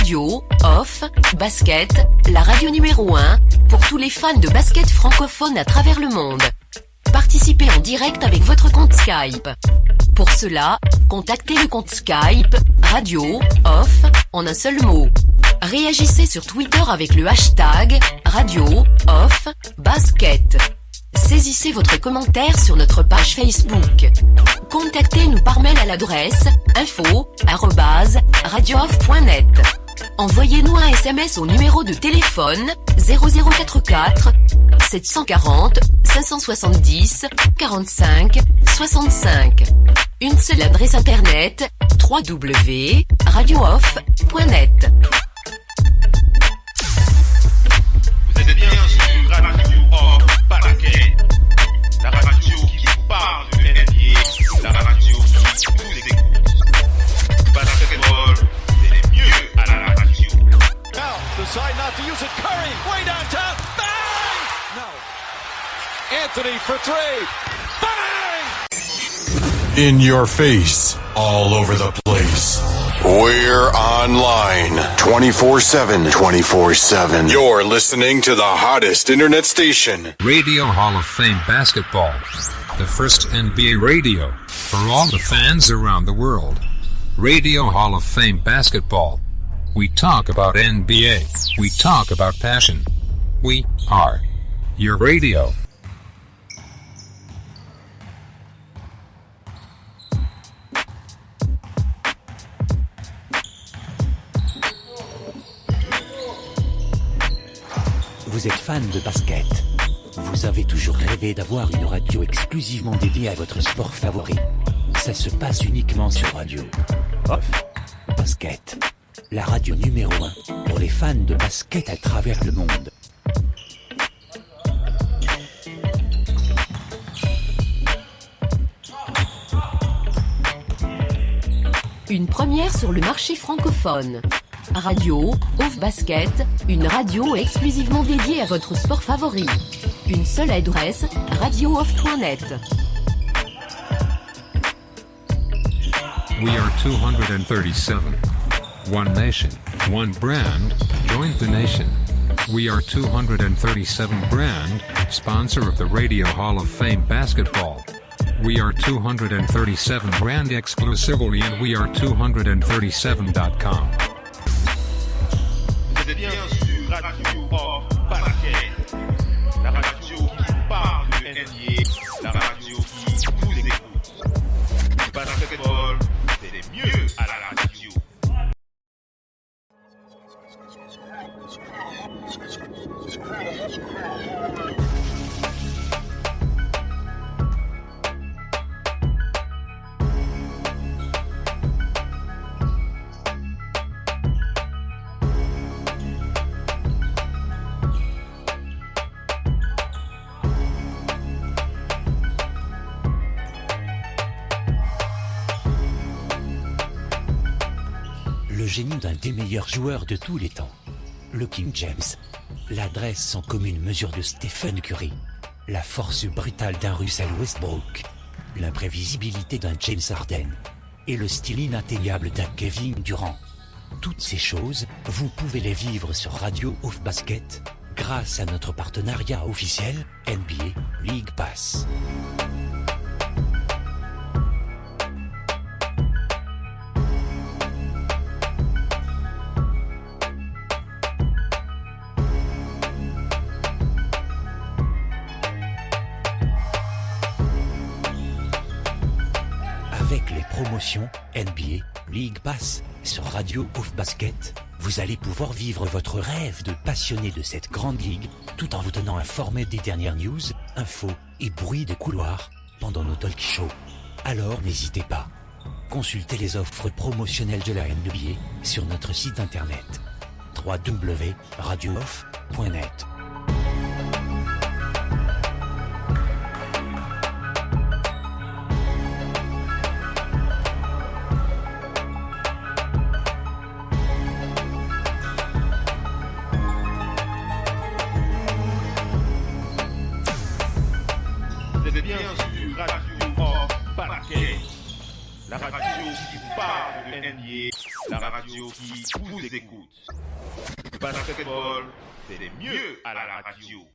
Radio, Off, Basket, la radio numéro 1, pour tous les fans de basket francophone à travers le monde. Participez en direct avec votre compte Skype. Pour cela, contactez le compte Skype, Radio, Off, en un seul mot. Réagissez sur Twitter avec le hashtag, Radio, Off, Basket. Saisissez votre commentaire sur notre page Facebook. Contactez-nous par mail à l'adresse info@radiooff.net. Envoyez-nous un SMS au numéro de téléphone 0044 740 570 45 65. Une seule adresse internet www.radiooff.net. Vous êtes bien sur Radio Off Basket, la radio qui parle de NBA, la radio qui vous écoute. Basketball, c'est le mieux à la radio. Now, decide not to use it. Curry, way downtown. Bang! No. Anthony for three. Bang! In your face, all over the place. We're online 24/7. 24/7. You're listening to the hottest internet station. Radio Hall of Fame Basketball. The first NBA radio for all the fans around the world. Radio Hall of Fame Basketball. We talk about NBA. We talk about passion. We are your radio. Vous êtes fan de basket. Vous avez toujours rêvé d'avoir une radio exclusivement dédiée à votre sport favori. Ça se passe uniquement sur Radio Off Basket, la radio numéro 1 pour les fans de basket à travers le monde. Une première sur le marché francophone. Radio, Off Basket, une radio exclusivement dédiée à votre sport favori. Une seule adresse, radiooff.net. We are 237. One nation, one brand, join the nation. We are 237 brand, sponsor of the Radio Hall of Fame Basketball. We are 237 brand exclusively and we are 237.com. Vous êtes bien sur Radio Off Basket, la radio qui parle de NBA, la radio qui vous écoute. Basketball, c'est le mieux à la radio. Le génie d'un des meilleurs joueurs de tous les temps. Le King James. L'adresse sans commune mesure de Stephen Curry. La force brutale d'un Russell Westbrook. L'imprévisibilité d'un James Harden. Et le style inatteignable d'un Kevin Durant. Toutes ces choses, vous pouvez les vivre sur Radio Off Basket, grâce à notre partenariat officiel, NBA League Pass. Avec les promotions NBA League Pass sur Radio Off Basket, vous allez pouvoir vivre votre rêve de passionné de cette grande ligue, tout en vous tenant informé des dernières news, infos et bruits de couloir pendant nos talk shows. Alors n'hésitez pas. Consultez les offres promotionnelles de la NBA sur notre site internet www.radiooff.net. La radio qui parle de NBA, la radio qui vous écoute. Basketball, c'est le mieux à la radio.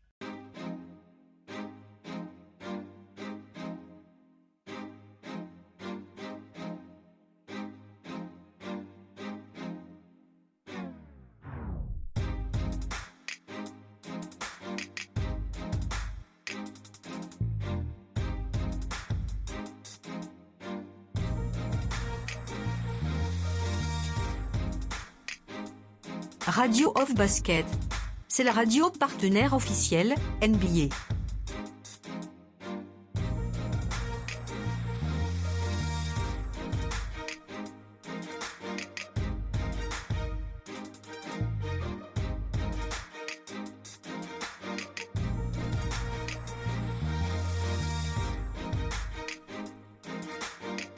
Radio of Basket. C'est la radio partenaire officielle, NBA.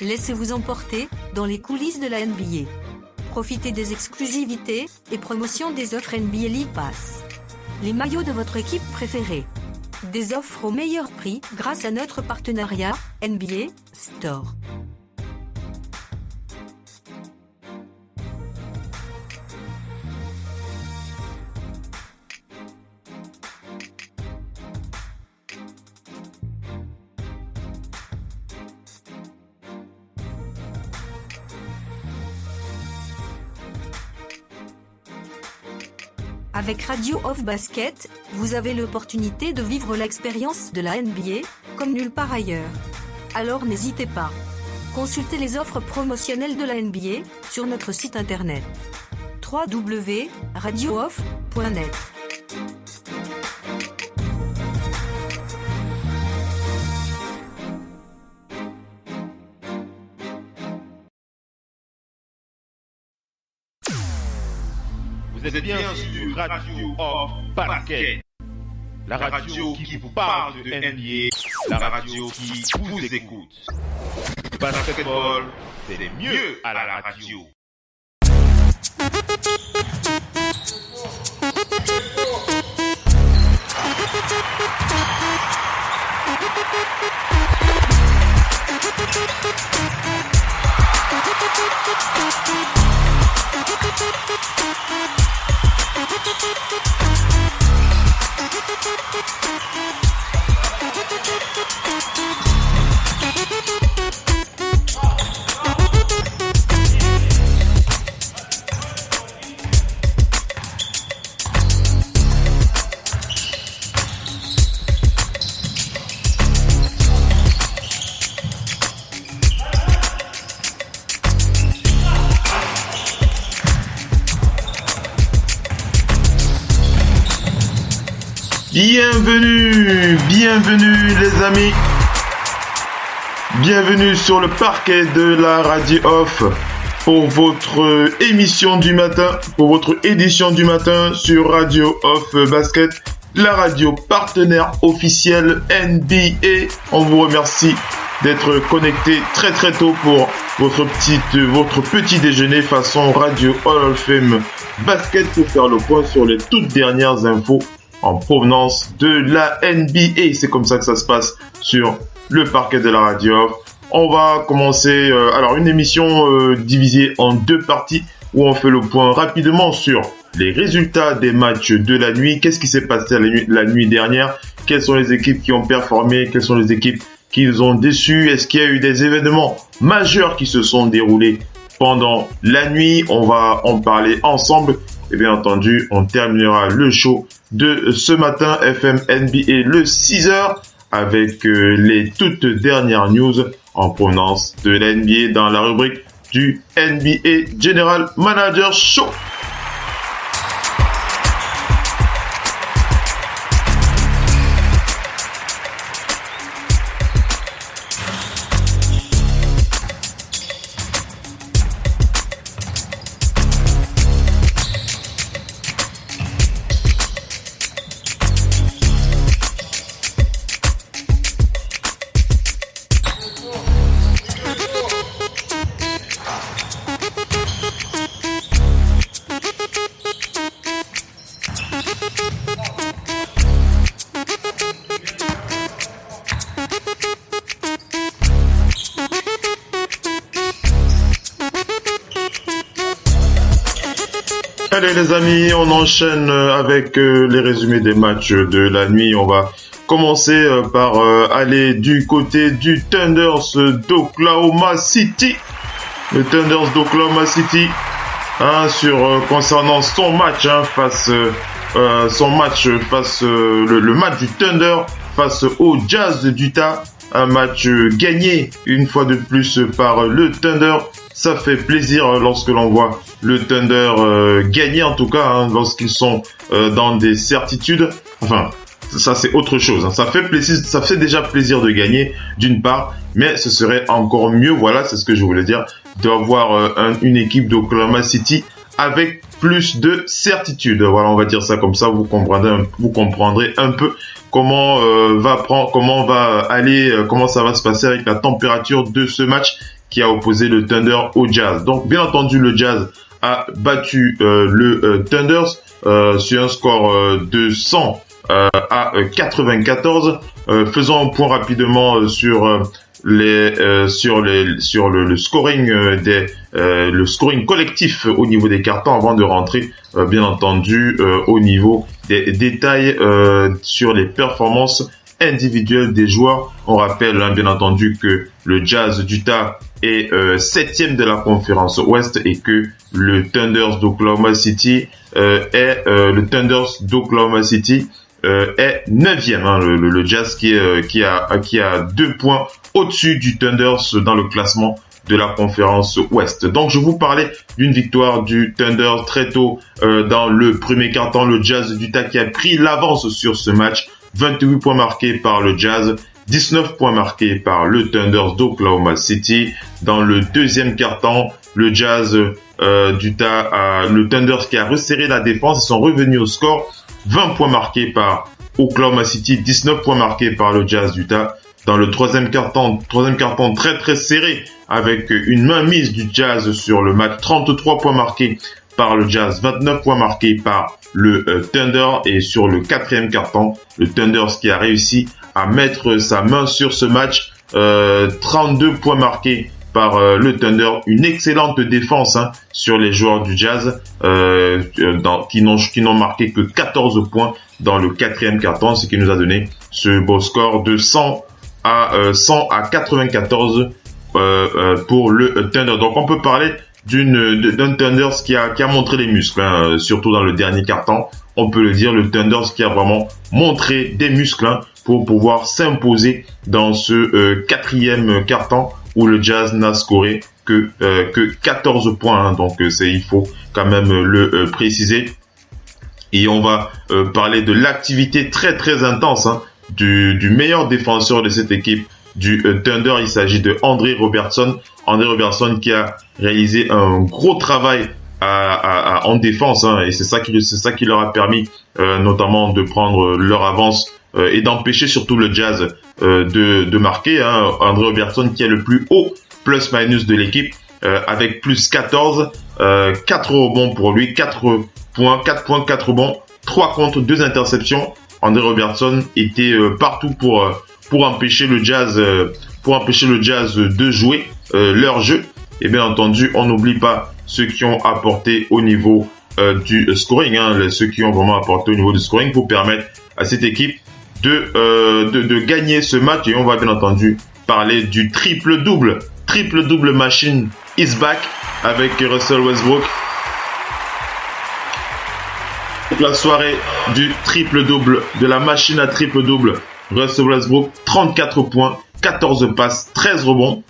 Laissez-vous emporter dans les coulisses de la NBA. Profitez des exclusivités et promotions des offres NBA League Pass. Les maillots de votre équipe préférée. Des offres au meilleur prix grâce à notre partenariat NBA Store. Avec Radio of Basket, vous avez l'opportunité de vivre l'expérience de la NBA, comme nulle part ailleurs. Alors n'hésitez pas. Consultez les offres promotionnelles de la NBA sur notre site internet www.radiooff.net. Vous êtes bien sur Radio of Basket, la radio qui vous parle de NBA, la radio qui vous écoute. Basketball, c'est le mieux à la radio. Bienvenue les amis. Bienvenue sur le parquet de la Radio Off pour votre émission du matin, pour votre édition du matin sur Radio Off Basket, la radio partenaire officielle NBA. On vous remercie d'être connecté très très tôt pour votre petit déjeuner façon Radio Hall of Fame Basket pour faire le point sur les toutes dernières infos en provenance de la NBA. C'est comme ça que ça se passe sur le parquet de la radio. On va commencer une émission divisée en deux parties où on fait le point rapidement sur les résultats des matchs de la nuit. Qu'est-ce qui s'est passé la nuit dernière? Quelles sont les équipes qui ont performé? Quelles sont les équipes qui nous ont déçus? Est-ce qu'il y a eu des événements majeurs qui se sont déroulés pendant la nuit? On va en parler ensemble. Et bien entendu, on terminera le show de ce matin FM NBA le 6h avec les toutes dernières news en provenance de la NBA dans la rubrique du NBA General Manager Show. Allez les amis, on enchaîne avec les résumés des matchs de la nuit. On va commencer par aller du côté du Thunders d'Oklahoma City. Le Thunders d'Oklahoma City, concernant son match le match du Thunder face au Jazz d'Utah. Un match gagné une fois de plus par le Thunder. Ça fait plaisir lorsque l'on voit le Thunder gagner, en tout cas lorsqu'ils sont dans des certitudes. Enfin, ça c'est autre chose. Ça fait plaisir, ça fait déjà plaisir de gagner d'une part, mais ce serait encore mieux. Voilà, c'est ce que je voulais dire, d'avoir une équipe d'Oklahoma City avec plus de certitude. Voilà, on va dire ça comme ça. Vous comprendrez un peu comment ça va se passer avec la température de ce match qui a opposé le Thunder au Jazz. Donc, bien entendu, le Jazz a battu le Thunder sur un score de 100 à 94. Faisons un point rapidement sur le scoring le scoring collectif au niveau des cartons avant de rentrer bien entendu au niveau des détails sur les performances individuelles des joueurs. On rappelle bien entendu que le Jazz d'Utah est 7e de la conférence Ouest et que le Thunders d'Oklahoma City est 9e. Le Jazz qui a 2 points au-dessus du Thunders dans le classement de la conférence Ouest. Donc je vous parlais d'une victoire du Thunder très tôt dans le premier quart-temps. Le Jazz d'Utah qui a pris l'avance sur ce match. 28 points marqués par le Jazz, 19 points marqués par le Thunder d'Oklahoma City. Dans le deuxième quart-temps, le Jazz d'Utah, le Thunder qui a resserré la défense, ils sont revenus au score. 20 points marqués par Oklahoma City, 19 points marqués par le Jazz d'Utah. Dans le troisième quart-temps très très serré avec une mainmise du Jazz sur le match. 33 points marqués par le Jazz, 29 points marqués par le Thunder. Et sur le quatrième quart-temps, le Thunder qui a réussi à mettre sa main sur ce match. 32 points marqués par le Thunder. Une excellente défense sur les joueurs du Jazz qui n'ont marqué que 14 points dans le quatrième quart-temps, ce qui nous a donné ce beau score de 100 à 94 pour le Thunder. Donc on peut parler d'un Thunder qui a montré les muscles, surtout dans le dernier quart-temps. On peut le dire, le Thunder qui a vraiment montré des muscles pour pouvoir s'imposer dans ce quatrième quart-temps où le Jazz n'a scoré que 14 points. Donc il faut quand même le préciser. Et on va parler de l'activité très très intense du meilleur défenseur de cette équipe du Thunder. Il s'agit de André Robertson. André Robertson qui a réalisé un gros travail en défense, et c'est ça qui leur a permis notamment de prendre leur avance et d'empêcher surtout le Jazz de marquer. André Robertson qui est le plus haut plus-minus de l'équipe avec plus 14, 4 rebonds pour lui, 4 points, 4 rebonds, 3 contre, 2 interceptions. André Robertson était partout pour empêcher le Jazz de jouer leur jeu. Et bien entendu, on n'oublie pas ceux qui ont apporté au niveau du scoring, ceux qui ont vraiment apporté au niveau du scoring pour permettre à cette équipe de gagner ce match. Et on va bien entendu parler du triple-double machine is back avec Russell Westbrook. La soirée du triple-double, de la machine à triple-double. Russell Westbrook, 34 points, 14 passes, 13 rebonds.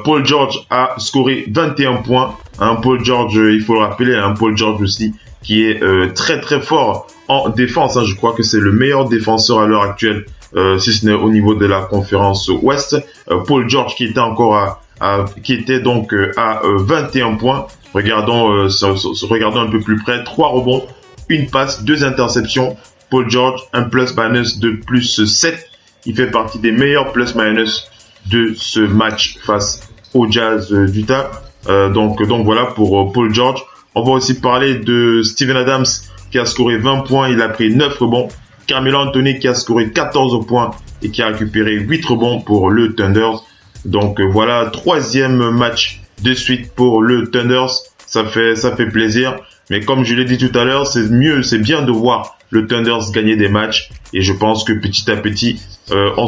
Paul George a scoré 21 points. Paul George, il faut le rappeler, Paul George aussi, qui est très très fort en défense. Je crois que c'est le meilleur défenseur à l'heure actuelle, si ce n'est au niveau de la conférence Ouest. Paul George qui était donc à 21 points. Regardons un peu plus près. 3 rebonds, 1 passe, 2 interceptions. Paul George, un plus-minus de plus 7. Il fait partie des meilleurs plus-minus de ce match face au Jazz d'Utah. Donc voilà pour Paul George. On va aussi parler de Steven Adams qui a scoré 20 points. Il a pris 9 rebonds. Carmelo Anthony qui a scoré 14 points et qui a récupéré 8 rebonds pour le Thunder. Donc voilà, 3e match de suite pour le Thunder. Ça fait plaisir. Mais comme je l'ai dit tout à l'heure, c'est bien de voir le Thunders gagner des matchs. Et je pense que petit à petit, on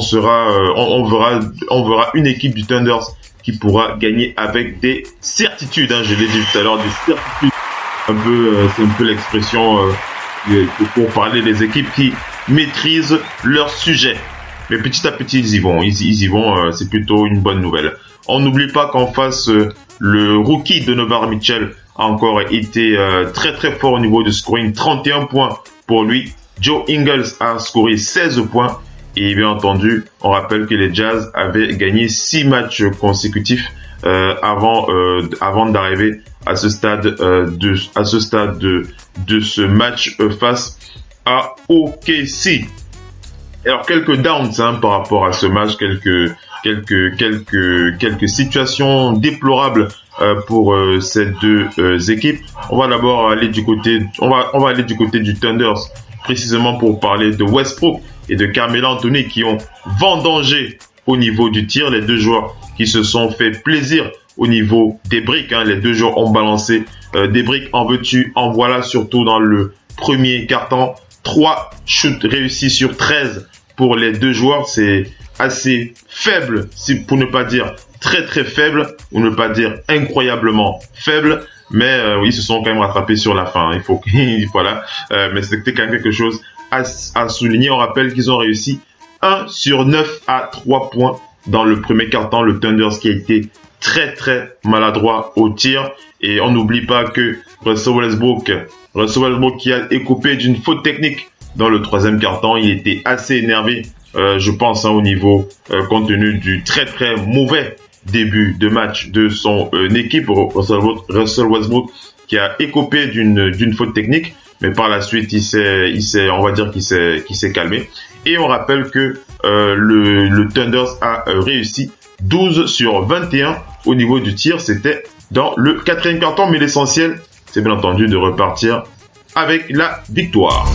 verra une équipe du Thunders qui pourra gagner avec des certitudes. Je l'ai dit tout à l'heure, des certitudes. C'est un peu l'expression pour parler des équipes qui maîtrisent leur sujet. Mais petit à petit, ils y vont. C'est plutôt une bonne nouvelle. On n'oublie pas qu'en face, le rookie Donovan Mitchell a encore été très très fort au niveau de scoring. 31 points pour lui. Joe Ingles a scoré 16 points. Et bien entendu, on rappelle que les Jazz avaient gagné 6 matchs consécutifs avant d'arriver à ce stade de ce match face à OKC. Alors quelques downs par rapport à ce match, quelques situations déplorables pour ces deux équipes. On va d'abord aller du côté du Thunders, précisément pour parler de Westbrook et de Carmelo Anthony qui ont vendangé au niveau du tir. Les deux joueurs qui se sont fait plaisir au niveau des briques. Les deux joueurs ont balancé des briques en veux-tu, en voilà, surtout dans le premier quart-temps. 3 shoots réussis sur 13 pour les deux joueurs. C'est assez faible, pour ne pas dire très très faible, ou ne pas dire incroyablement faible. Mais ils se sont quand même rattrapés sur la fin. Mais c'était quand même quelque chose à souligner. On rappelle qu'ils ont réussi 1 sur 9 à 3 points dans le premier quart-temps. Le Thunders qui a été très très maladroit au tir. Et on n'oublie pas que Russell Westbrook qui a écopé d'une faute technique dans le troisième quart-temps. Il était assez énervé, je pense, au niveau compte tenu du très très mauvais début de match de son équipe. Russell Westbrook qui a écopé d'une faute technique, mais par la suite il s'est calmé. Et on rappelle que le Thunders a réussi 12 sur 21 au niveau du tir. C'était dans le quatrième quart-temps, mais l'essentiel, c'est bien entendu de repartir avec la victoire.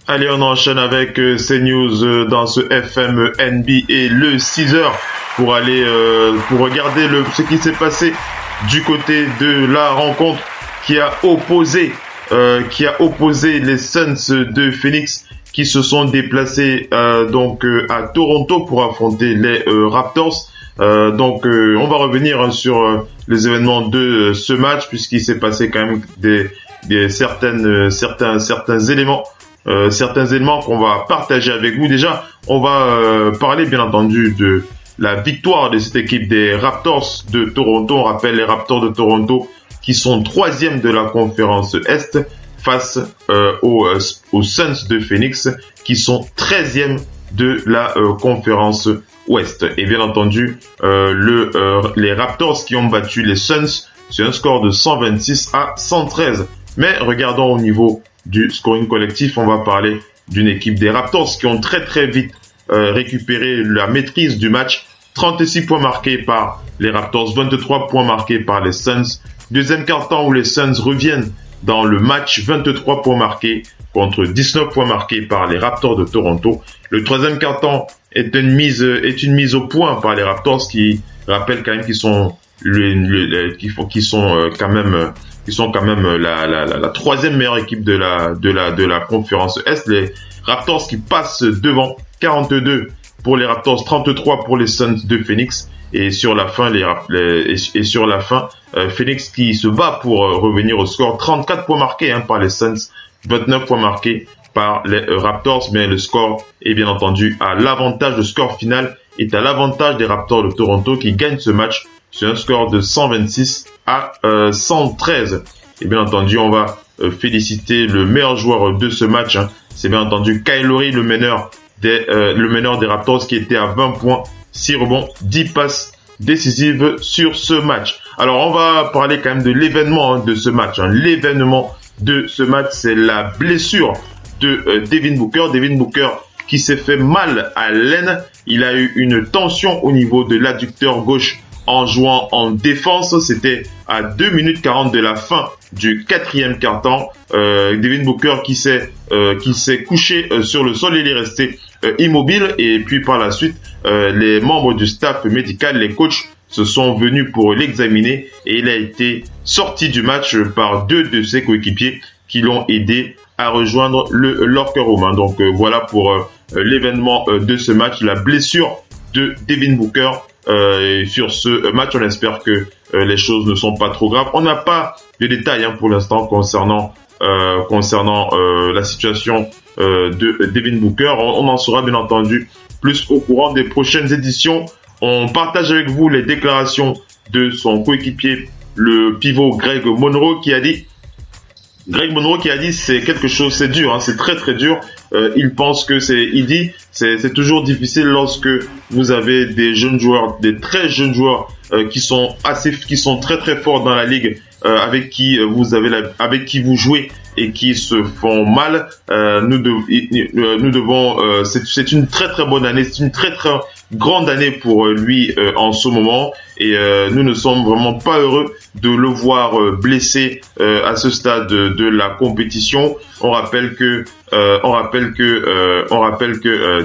Allez, on enchaîne avec ces news dans ce FM NBA le 6h pour regarder ce qui s'est passé du côté de la rencontre qui a opposé les Suns de Phoenix qui se sont déplacés à Toronto pour affronter les Raptors. On va revenir sur les événements de ce match puisqu'il s'est passé quand même certains éléments qu'on va partager avec vous. Déjà, on va parler bien entendu de la victoire de cette équipe des Raptors de Toronto. On rappelle les Raptors de Toronto qui sont 3e de la conférence Est face aux Suns de Phoenix qui sont 13e de la conférence Ouest. Et bien entendu, les Raptors qui ont battu les Suns sur un score de 126 à 113. Mais regardons au niveau du scoring collectif, on va parler d'une équipe des Raptors qui ont très très vite récupéré la maîtrise du match. 36 points marqués par les Raptors, 23 points marqués par les Suns. Deuxième quart-temps où les Suns reviennent dans le match, 23 points marqués contre 19 points marqués par les Raptors de Toronto. Le troisième quart-temps est une mise au point par les Raptors qui rappellent quand même qu'ils sont quand même la troisième meilleure équipe de la conférence Est. Les Raptors qui passent devant pour les Raptors, 33 pour les Suns de Phoenix. Et sur la fin, Phoenix qui se bat pour revenir au score. 34 points marqués par les Suns, 29 points marqués par les Raptors. Mais le score est bien entendu à l'avantage. Le score final est à l'avantage des Raptors de Toronto qui gagnent ce match sur un score de 126 à 113. Et bien entendu, on va féliciter le meilleur joueur de ce match. C'est bien entendu Kyle Lowry, le meneur des Raptors qui était à 20 points, 6 rebonds, 10 passes décisives sur ce match. Alors, on va parler quand même de l'événement de ce match. L'événement de ce match, c'est la blessure de Devin Booker. Devin Booker qui s'est fait mal à l'aine. Il a eu une tension au niveau de l'adducteur gauche en jouant en défense. C'était à 2 minutes 40 de la fin du 4e quart-temps. Devin Booker qui s'est couché sur le sol. Il est resté immobile et puis par la suite, les membres du staff médical, les coachs, se sont venus pour l'examiner et il a été sorti du match par 2 de ses coéquipiers qui l'ont aidé à rejoindre le locker room. Donc voilà pour l'événement de ce match, la blessure de Devin Booker. Sur ce match, on espère que les choses ne sont pas trop graves. On n'a pas de détails pour l'instant concernant la situation de Devin Booker. On en sera bien entendu plus au courant des prochaines éditions. On partage avec vous les déclarations de son coéquipier, le pivot Greg Monroe, qui a dit c'est quelque chose, c'est dur, c'est très très dur. Il pense que c'est toujours difficile lorsque vous avez des jeunes joueurs, des très jeunes joueurs qui sont très très forts dans la ligue, avec qui vous jouez et qui se font mal. Nous devons, c'est une très très bonne année, c'est une très très grande année pour lui en ce moment et nous ne sommes vraiment pas heureux de le voir blessé à ce stade de la compétition. On rappelle que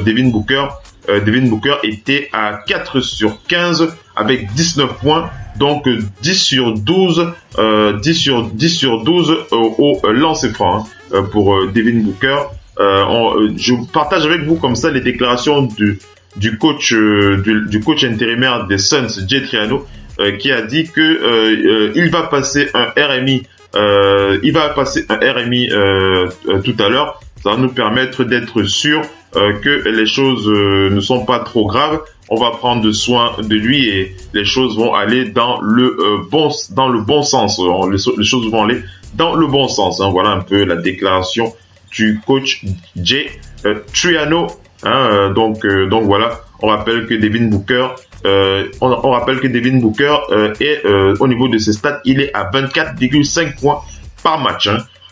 Devin Booker était à 4 sur 15 avec 19 points, donc 10 sur 12 au lancer franc pour Devin Booker. Je partage avec vous comme ça les déclarations du coach intérimaire des Suns, Jay Triano, qui a dit que il va passer un RMI tout à l'heure. Ça va nous permettre d'être sûr que les choses ne sont pas trop graves. On va prendre soin de lui et les choses vont aller dans le bon sens. Les choses vont aller dans le bon sens. Voilà un peu la déclaration du coach Jay Triano. Donc voilà. On rappelle que Devin Booker est au niveau de ses stats, il est à 24,5 points par match.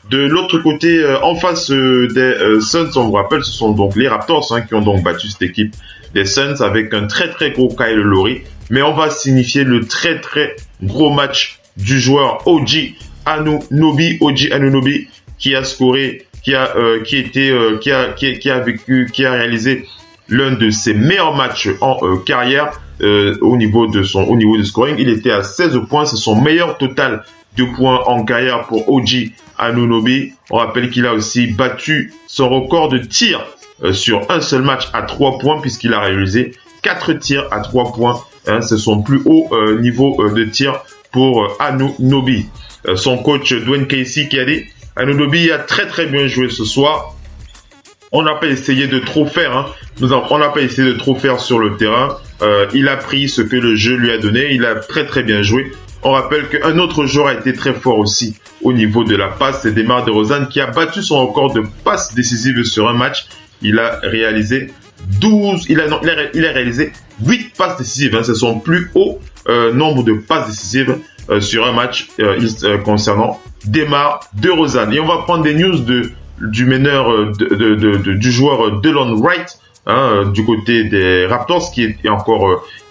De l'autre côté, en face des Suns, on vous rappelle, ce sont donc les Raptors qui ont donc battu cette équipe des Suns avec un très très gros Kyle Lowry. Mais on va signifier le très très gros match du joueur OG Anunoby, qui a scoré, qui a réalisé l'un de ses meilleurs matchs en carrière au niveau de scoring. Il était à 16 points, c'est son meilleur total de points en carrière pour OG Anunoby. On rappelle qu'il a aussi battu son record de tirs sur un seul match à 3 points puisqu'il a réalisé 4 tirs à 3 points. C'est son plus haut niveau de tir pour Anunoby. Son coach Dwayne Casey qui a dit Anunoby a très très bien joué ce soir. On n'a pas essayé de trop faire. On n'a pas essayé de trop faire sur le terrain. Il a pris ce que le jeu lui a donné. Il a très très bien joué. On rappelle qu'un autre joueur a été très fort aussi au niveau de la passe. C'est DeMar DeRozan qui a battu son record de passes décisives sur un match. Il a réalisé 8 passes décisives. C'est son plus haut nombre de passes décisives sur un match concernant DeMar DeRozan. Et on va prendre des news du meneur du joueur Delon Wright du côté des Raptors qui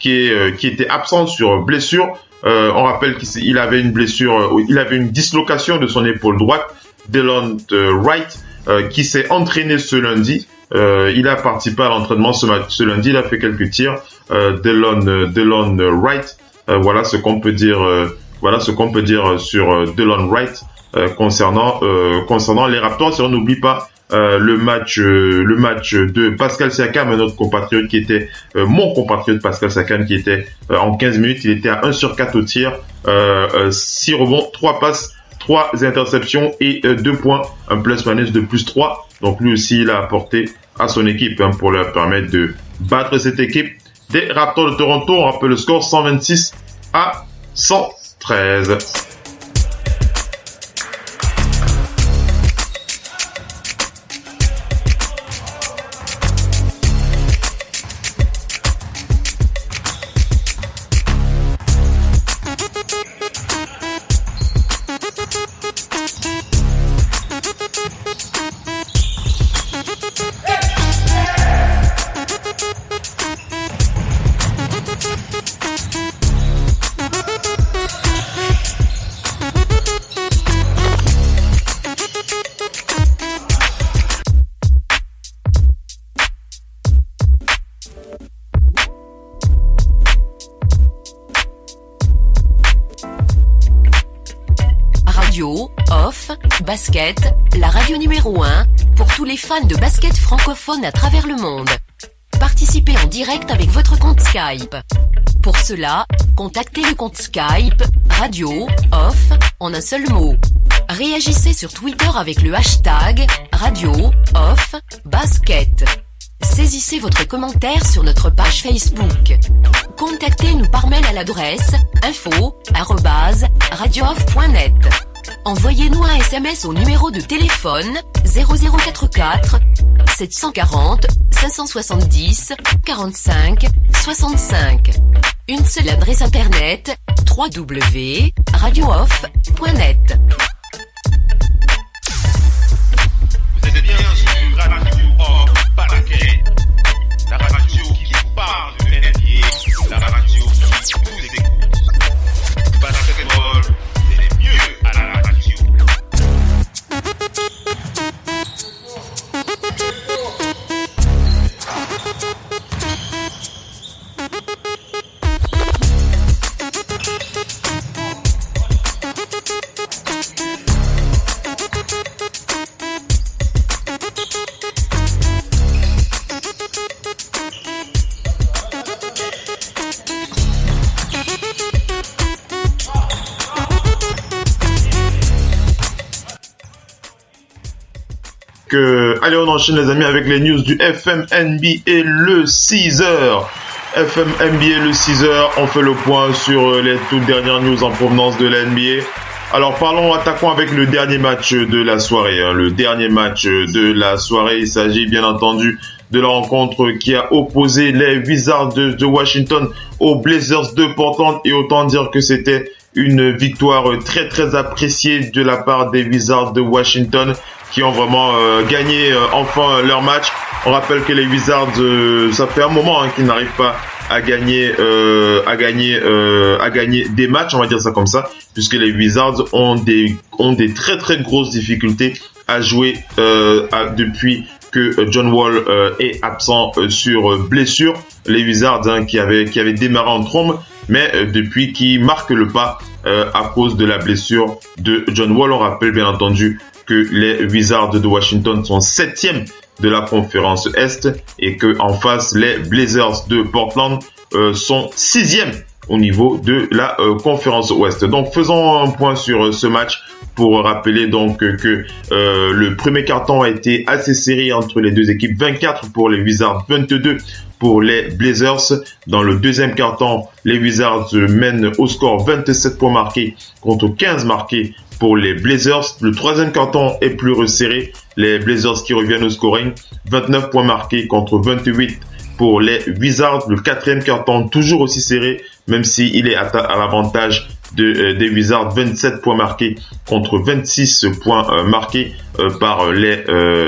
était absent sur blessure. On rappelle qu'il avait une blessure, il avait une dislocation de son épaule droite. Delon Wright qui s'est entraîné ce lundi. Il a participé à l'entraînement ce lundi. Il a fait quelques tirs. Delon Wright. Voilà ce qu'on peut dire. Sur Delon Wright concernant les Raptors. Et on n'oublie pas le match de Pascal Siakam, notre compatriote qui était mon compatriote Pascal Siakam, qui était en 15 minutes, il était à 1/4 au tir, 6 rebonds, 3 passes, 3 interceptions et 2 points, un plus-minus de +3. Donc lui aussi, il a apporté à son équipe pour leur permettre de battre cette équipe des Raptors de Toronto. On rappelle le score 126-113. Off, Basket, la radio numéro 1, pour tous les fans de basket francophone à travers le monde. Participez en direct avec votre compte Skype. Pour cela, contactez le compte Skype, Radio Off, en un seul mot. Réagissez sur Twitter avec le hashtag Radio Off Basket. Saisissez votre commentaire sur notre page Facebook. Contactez-nous par mail à l'adresse info@radiooff.net. Envoyez-nous un SMS au numéro de téléphone 0044 740 570 45 65. Une seule adresse internet www.radiooff.net. Vous êtes bien sur Radio Off Basket, la radio qui parle de NBA, la radio qui vous écoute. Basketball, c'est mieux à la radio. Allez, on enchaîne les amis avec les news du FM NBA le 6h. FM NBA le 6h, on fait le point sur les toutes dernières news en provenance de la NBA. Alors attaquons avec le dernier match de la soirée. Le dernier match de la soirée, il s'agit bien entendu de la rencontre qui a opposé les Wizards de Washington aux Blazers de Portland. Et autant dire que c'était une victoire très très appréciée de la part des Wizards de Washington, qui ont vraiment gagné enfin leur match. On rappelle que les Wizards, ça fait un moment qu'ils n'arrivent pas à gagner des matchs, on va dire ça comme ça, puisque les Wizards ont des très très grosses difficultés à jouer depuis que John Wall est absent sur blessure. Les Wizards qui avaient démarré en trombe, mais depuis qu'ils marquent le pas à cause de la blessure de John Wall. On rappelle bien entendu que les Wizards de Washington sont 7e de la conférence Est et que en face les Blazers de Portland sont 6e au niveau de la conférence Ouest. Donc faisons un point sur ce match pour rappeler donc que le premier quart-temps a été assez serré entre les deux équipes, 24 pour les Wizards, 22 pour les Blazers. Dans le deuxième quart-temps, les Wizards mènent au score 27 points marqués contre 15 marqués pour les Blazers. Le troisième quart-temps est plus resserré. Les Blazers qui reviennent au scoring, 29 points marqués contre 28 pour les Wizards. Le quatrième quart-temps toujours aussi serré, même s'il est à l'avantage des Wizards, 27 points marqués contre 26 points marqués par les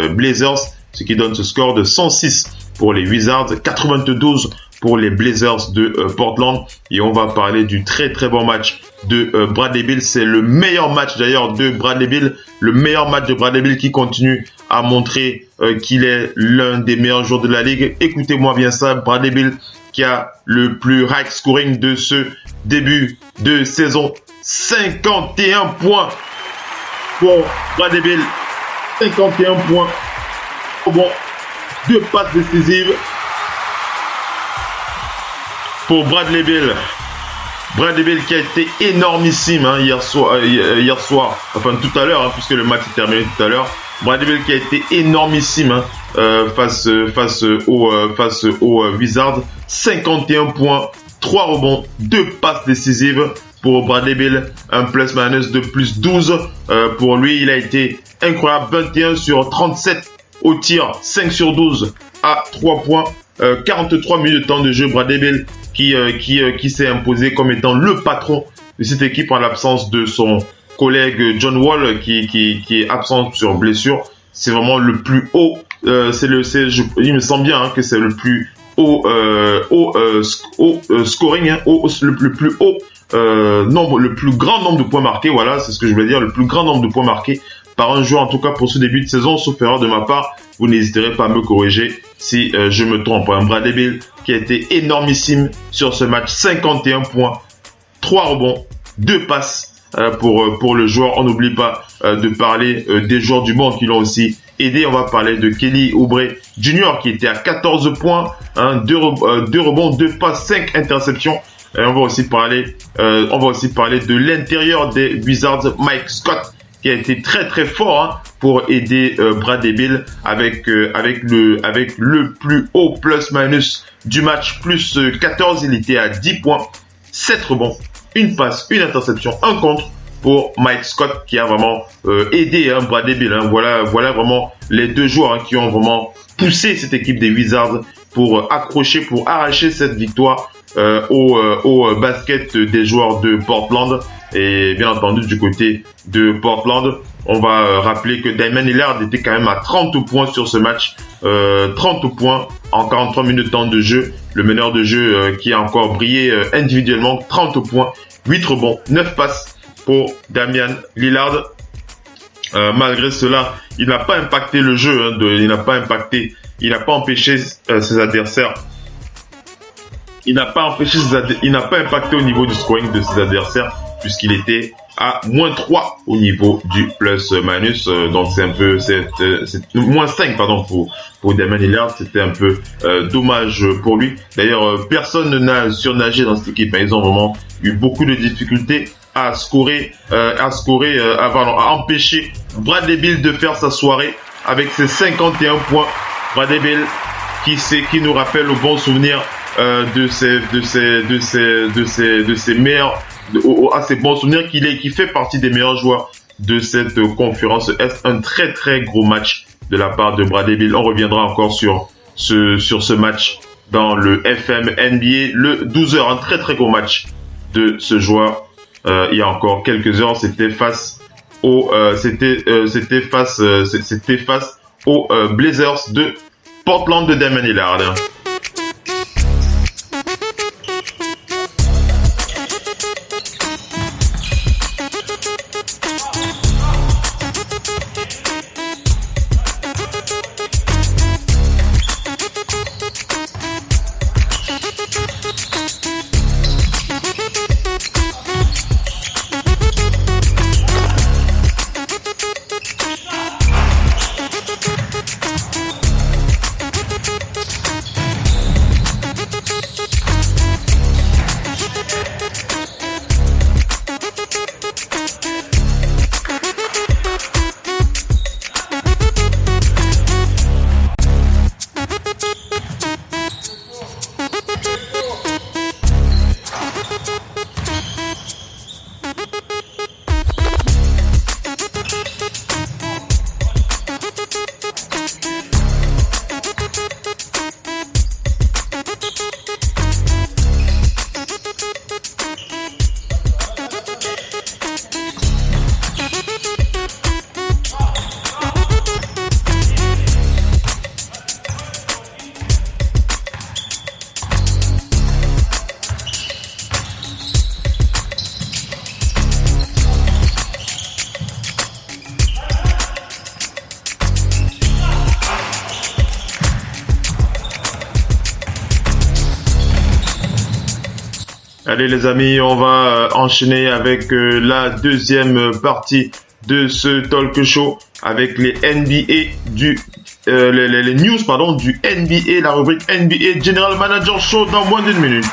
Blazers, ce qui donne ce score de 106 pour les Wizards, 92 pour les Blazers de Portland. Et on va parler du très très bon match de Bradley Beal. C'est le meilleur match d'ailleurs de Bradley Beal, le meilleur match de Bradley Beal qui continue à montrer qu'il est l'un des meilleurs joueurs de la ligue. Écoutez-moi bien ça, Bradley Beal qui a le plus high scoring de ce début de saison, 51 points pour Bradley Beal, 51 points Bon, 2 passes décisives pour Bradley Beal. Bradley Beal qui a été énormissime hier soir, enfin tout à l'heure, puisque le match est terminé tout à l'heure. Bradley Beal qui a été énormissime face aux Wizards. 51 points, 3 rebonds, 2 passes décisives pour Bradley Beal. Un plus-minus de plus 12 pour lui. Il a été incroyable. 21 sur 37 au tir, 5 sur 12 à 3 points. 43 minutes de temps de jeu. Bradley Beal qui s'est imposé comme étant le patron de cette équipe en l'absence de son collègue John Wall qui est absent sur blessure. C'est vraiment le plus haut. Il me semble bien que c'est le plus haut scoring, le plus haut nombre, le plus grand nombre de points marqués. Voilà, c'est ce que je voulais dire, le plus grand nombre de points marqués par un joueur, en tout cas pour ce début de saison, sauf erreur de ma part. Vous n'hésiterez pas à me corriger si je me trompe. Bradley Beal qui a été énormissime sur ce match. 51 points, 3 rebonds, 2 passes pour le joueur. On n'oublie pas de parler des joueurs du banc qui l'ont aussi aidé. On va parler de Kelly Oubre Jr. qui était à 14 points, 2 rebonds, 2 passes, 5 interceptions. Et on va aussi parler de l'intérieur des Wizards, Mike Scott, qui a été très très fort pour aider Bradley Beal avec le plus haut plus-minus du match, plus 14. Il était à 10 points, 7 rebonds, 1 passe, 1 interception, 1 contre pour Mike Scott qui a vraiment aidé Bradley Beal. Voilà vraiment les deux joueurs qui ont vraiment poussé cette équipe des Wizards pour accrocher, pour arracher cette victoire au basket des joueurs de Portland. Et bien entendu, du côté de Portland, on va rappeler que Damian Lillard était quand même à 30 points sur ce match. 30 points en 43 minutes de temps de jeu. Le meneur de jeu qui a encore brillé individuellement. 30 points, 8 rebonds, 9 passes pour Damian Lillard. Malgré cela, il n'a pas impacté le jeu. Il n'a pas empêché ses adversaires. Il n'a pas impacté au niveau du scoring de ses adversaires, puisqu'il était à moins 3 au niveau du plus-minus. Donc c'est moins 5 pour Damian Lillard. C'était un peu dommage pour lui. D'ailleurs, personne n'a surnagé dans cette équipe. Ils ont vraiment eu beaucoup de difficultés à empêcher Bradley Beal de faire sa soirée avec ses 51 points. Bradley Beal qui nous rappelle au bon souvenir de ses meilleurs, à ses bons souvenirs qui fait partie des meilleurs joueurs de cette conférence Est. Un très très gros match de la part de Bradley Beal. On reviendra encore sur ce match dans le FM NBA, le 12h, un très très gros match de ce joueur. Il y a encore quelques heures, c'était face aux Blazers de Portland de Damian Lillard. Allez les amis, on va enchaîner avec la deuxième partie de ce talk show avec les NBA du les news du NBA, la rubrique NBA General Manager Show dans moins d'une minute.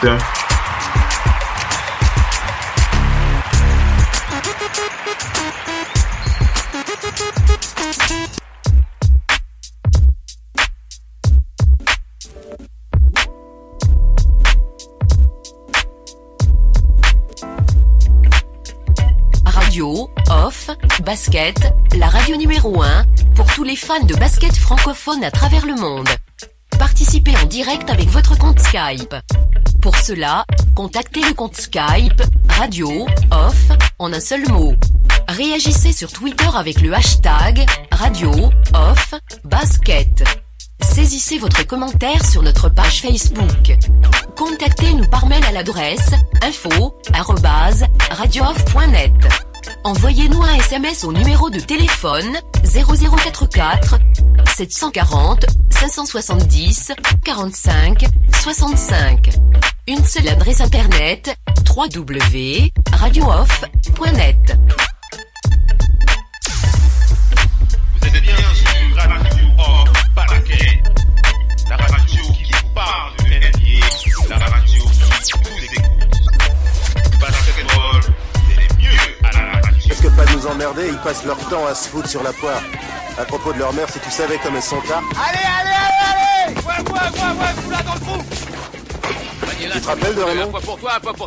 Radio, off, basket, la radio numéro 1, pour tous les fans de basket francophone à travers le monde. Participez en direct avec votre compte Skype. Pour cela, contactez le compte Skype, radio, off, en un seul mot. Réagissez sur Twitter avec le hashtag, radio, off, basket. Saisissez votre commentaire sur notre page Facebook. Contactez-nous par mail à l'adresse info@radiooff.net. Envoyez-nous un SMS au numéro de téléphone 0044 740 570 45 65. Une seule adresse internet www.radiooff.net. Vous êtes bien sur Radio Off Basket, la radio qui parle de NBA, la radio qui vous écoute. Basketball, c'est mieux à la radio. Parce que pas de nous emmerder, ils passent leur temps à se foutre sur la poire. À propos de leur mère, si tu savais comme elles sont tard. Allez Ouais, vous là dans le trou. Tu te rappelles de Raymond? Un point pour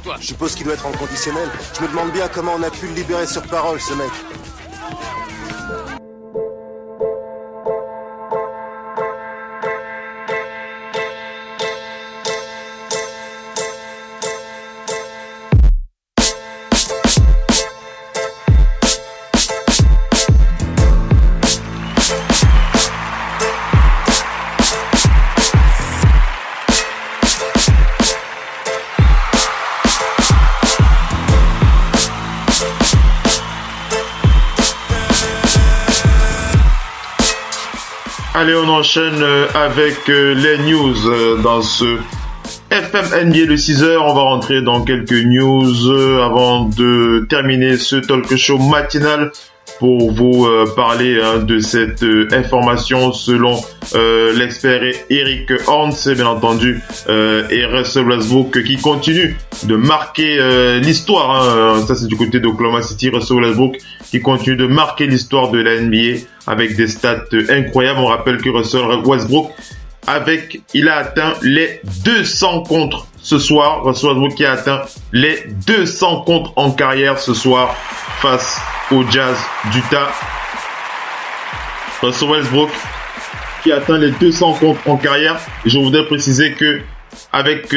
toi. Je suppose qu'il doit être en conditionnel. Je me demande bien comment on a pu le libérer sur parole, ce mec. Allez, on enchaîne avec les news dans ce FM NBA de 6h. On va rentrer dans quelques news avant de terminer ce talk show matinal pour vous parler de cette information selon l'expert Eric Horns, bien entendu, et Russell Westbrook qui continue de marquer l'histoire. Ça, c'est du côté d'Oklahoma City. Russell Westbrook qui continue de marquer l'histoire de la NBA avec des stats incroyables. On rappelle que Russell Westbrook, il a atteint les 200 contres ce soir. Russell Westbrook qui a atteint les 200 contres en carrière ce soir face au Jazz d'Utah. Russell Westbrook qui a atteint les 200 contres en carrière. Et je voudrais préciser que avec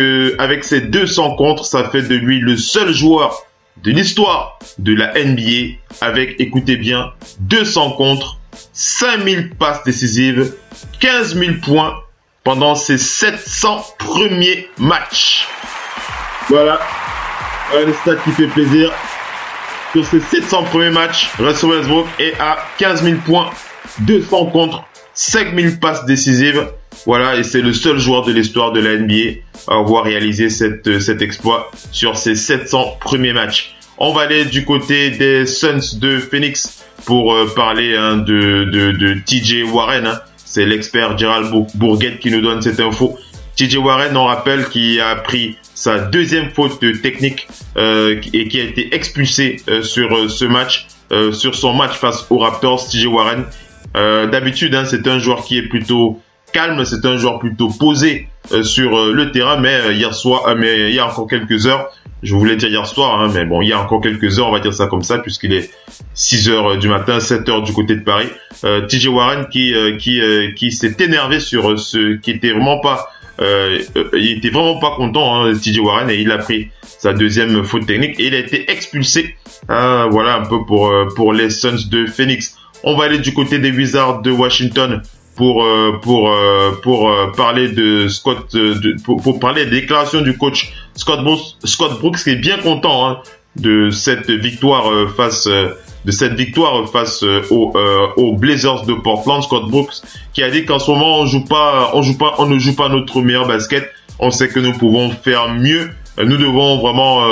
ces 200 contres, ça fait de lui le seul joueur de l'histoire de la NBA avec, écoutez bien, 200 contres, 5000 passes décisives, 15 000 points pendant ses 700 premiers matchs. Voilà une stat qui fait plaisir. Sur ses 700 premiers matchs, Russell Westbrook est à 15 000 points, 200 contres, 5 000 passes décisives. Voilà, et c'est le seul joueur de l'histoire de la NBA à avoir réalisé cet exploit sur ses 700 premiers matchs. On va aller du côté des Suns de Phoenix pour parler de TJ Warren. C'est l'expert Gérald Bourguette qui nous donne cette info. TJ Warren, on rappelle qu'il a pris sa deuxième faute technique et qui a été expulsé sur ce match, sur son match face aux Raptors. TJ Warren, d'habitude, c'est un joueur qui est plutôt calme, c'est un joueur plutôt posé sur le terrain, mais il y a encore quelques heures, je voulais dire hier soir, mais bon, il y a encore quelques heures, on va dire ça comme ça, puisqu'il est 6h du matin, 7h du côté de Paris. TJ Warren qui s'est énervé sur qui était vraiment pas, il était vraiment pas content, TJ Warren, et il a pris sa deuxième faute technique et il a été expulsé. Voilà un peu pour les Suns de Phoenix. On va aller du côté des Wizards de Washington pour parler de pour parler des déclarations du coach Scott Brooks qui est bien content de cette victoire face aux Blazers de Portland. Scott Brooks qui a dit qu'en ce moment on ne joue pas notre meilleur basket. On sait que nous pouvons faire mieux. Nous devons vraiment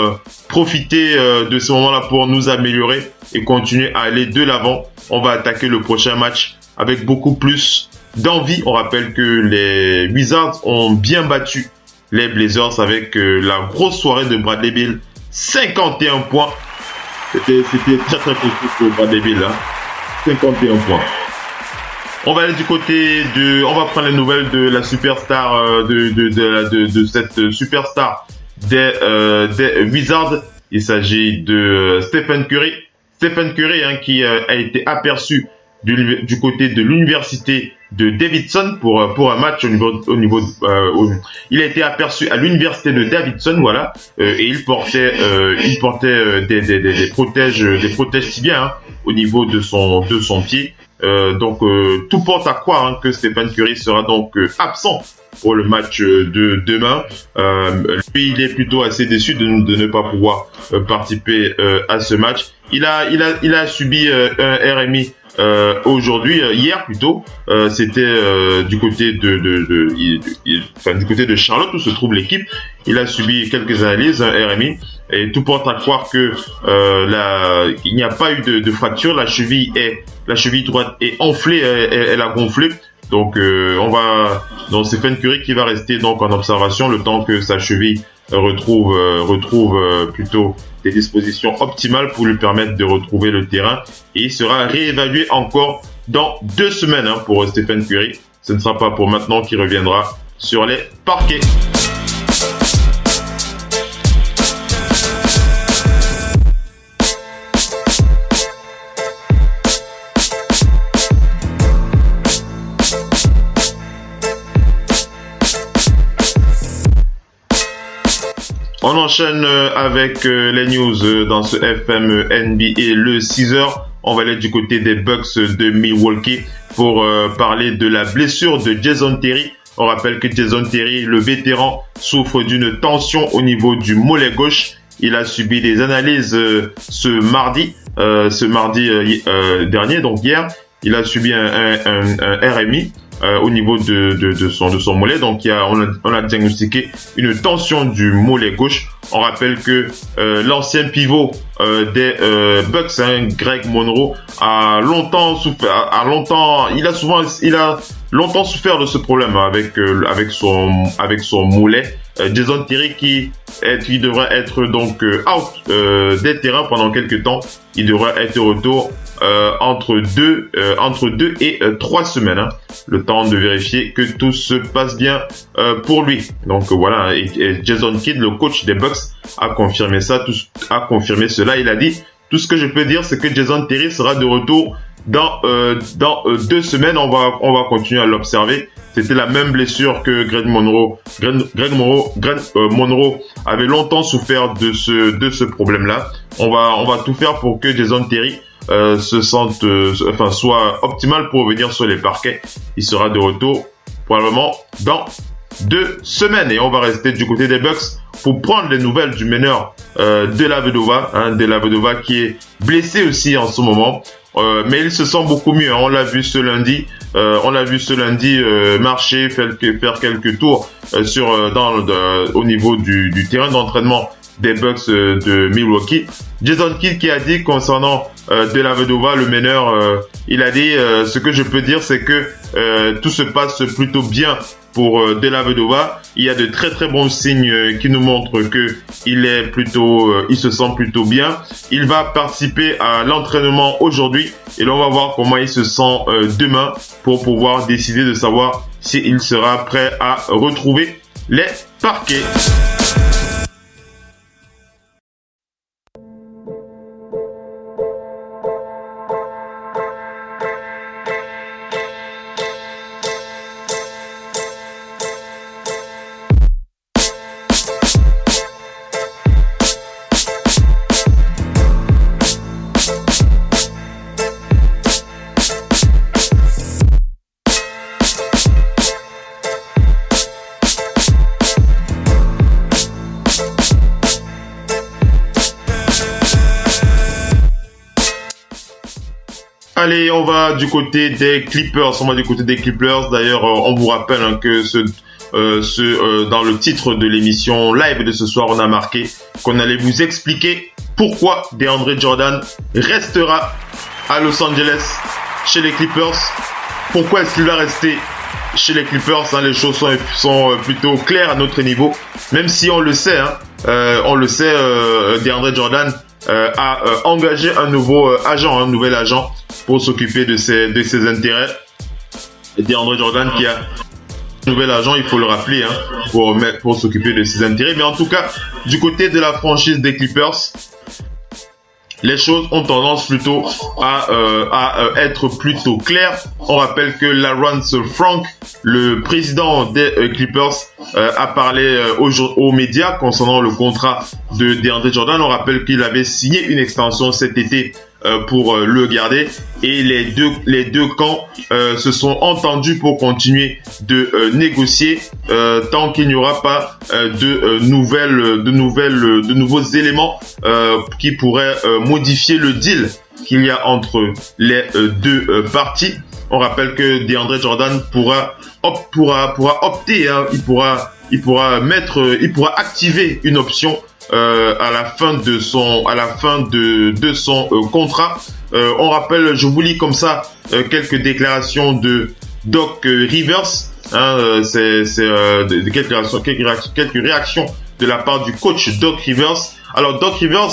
profiter de ce moment-là pour nous améliorer et continuer à aller de l'avant. On va attaquer le prochain match avec beaucoup plus d'envie. On rappelle que les Wizards ont bien battu les Blazers avec la grosse soirée de Bradley Beal. 51 points. C'était très très costaud pour Bradley Beal. 51 points. On va aller du côté on va prendre les nouvelles de la superstar, de cette superstar des Wizards. Il s'agit de Stephen Curry. Stephen Curry qui a été aperçu du côté de l'université de Davidson pour un match il a été aperçu à l'université de Davidson, voilà, et il portait des protèges tibias au niveau de son pied. Donc tout porte à croire que Stephen Curry sera donc absent pour le match de demain. Lui, il est plutôt assez déçu de ne pas pouvoir participer à ce match. Il a subi un RMI hier plutôt. C'était du côté du côté de Charlotte où se trouve l'équipe. Il a subi quelques analyses, un RMI, et tout porte à croire que il n'y a pas eu de fracture. La cheville droite est enflée, elle a gonflé. Donc donc Stephen Curry qui va rester donc en observation le temps que sa cheville retrouve plutôt des dispositions optimales pour lui permettre de retrouver le terrain, et il sera réévalué encore dans 2 semaines pour Stephen Curry. Ce ne sera pas pour maintenant qu'il reviendra sur les parquets. On enchaîne avec les news dans ce FM NBA le 6h. On va aller du côté des Bucks de Milwaukee pour parler de la blessure de Jason Terry. On rappelle que Jason Terry, le vétéran, souffre d'une tension au niveau du mollet gauche. Il a subi des analyses ce mardi dernier, donc hier. Il a subi un RMI. Au niveau de son mollet, donc on a diagnostiqué une tension du mollet gauche. On rappelle que l'ancien pivot des Bucks, Greg Monroe, a longtemps souffert de ce problème avec son mollet. Jason Terry qui devrait être donc out des terrains pendant quelques temps. Il devrait être de retour entre 2 et 3 semaines, le temps de vérifier que tout se passe bien pour lui. Donc voilà, et Jason Kidd, le coach des Bucks, a confirmé cela. Il a dit: tout ce que je peux dire, c'est que Jason Terry sera de retour dans 2 semaines. On va continuer à l'observer. C'était la même blessure que Greg Monroe avait longtemps souffert de ce problème-là. On va tout faire pour que Jason Terry soit optimal pour revenir sur les parquets. Il sera de retour probablement dans 2 semaines, et on va rester du côté des Bucks pour prendre les nouvelles du meneur Della Vedova qui est blessé aussi en ce moment, mais il se sent beaucoup mieux. On l'a vu ce lundi. Marcher, faire quelques tours au niveau du terrain d'entraînement des Bucks de Milwaukee. Jason Kidd qui a dit concernant Della Vedova, le meneur, il a dit ce que je peux dire, c'est que tout se passe plutôt bien pour Della Vedova. Il y a de très très bons signes qui nous montrent que il se sent plutôt bien. Il va participer à l'entraînement aujourd'hui, et là on va voir comment il se sent demain pour pouvoir décider de savoir s'il sera prêt à retrouver les parquets. Allez, on va du côté des Clippers. D'ailleurs, on vous rappelle que dans le titre de l'émission live de ce soir, on a marqué qu'on allait vous expliquer pourquoi DeAndre Jordan restera à Los Angeles chez les Clippers. pourquoi est-ce qu'il va rester chez les Clippers, hein, les choses sont plutôt claires à notre niveau, même si on le sait, DeAndre Jordan a engagé un nouvel agent pour s'occuper de ses intérêts. Et DeAndre Jordan qui a un nouvel agent, il faut le rappeler, pour s'occuper de ses intérêts. Mais en tout cas, du côté de la franchise des Clippers, les choses ont tendance plutôt à être plutôt claires. On rappelle que Lawrence Frank, le président des Clippers, a parlé aux médias concernant le contrat de DeAndre Jordan. On rappelle qu'il avait signé une extension cet été pour le garder, et les deux camps se sont entendus pour continuer de négocier tant qu'il n'y aura pas de nouveaux éléments qui pourraient modifier le deal qu'il y a entre les deux parties. On rappelle que DeAndre Jordan pourra opter, il pourra activer une option à la fin de son contrat. On rappelle, je vous lis comme ça quelques déclarations de Doc Rivers. Quelques réactions de la part du coach Doc Rivers. Alors Doc Rivers,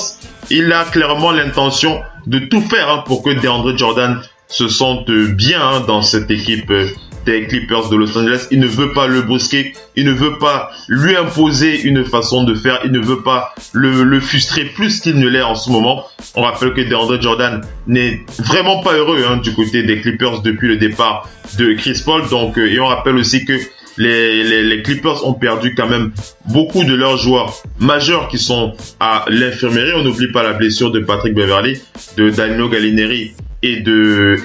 il a clairement l'intention de tout faire pour que DeAndre Jordan se sente bien dans cette équipe des Clippers de Los Angeles. Il ne veut pas le brusquer, il ne veut pas lui imposer une façon de faire, il ne veut pas le frustrer plus qu'il ne l'est en ce moment. On rappelle que DeAndre Jordan n'est vraiment pas heureux du côté des Clippers depuis le départ de Chris Paul. Donc, et on rappelle aussi que les Clippers ont perdu quand même beaucoup de leurs joueurs majeurs qui sont à l'infirmerie. On n'oublie pas la blessure de Patrick Beverley, de Danilo Gallinari et de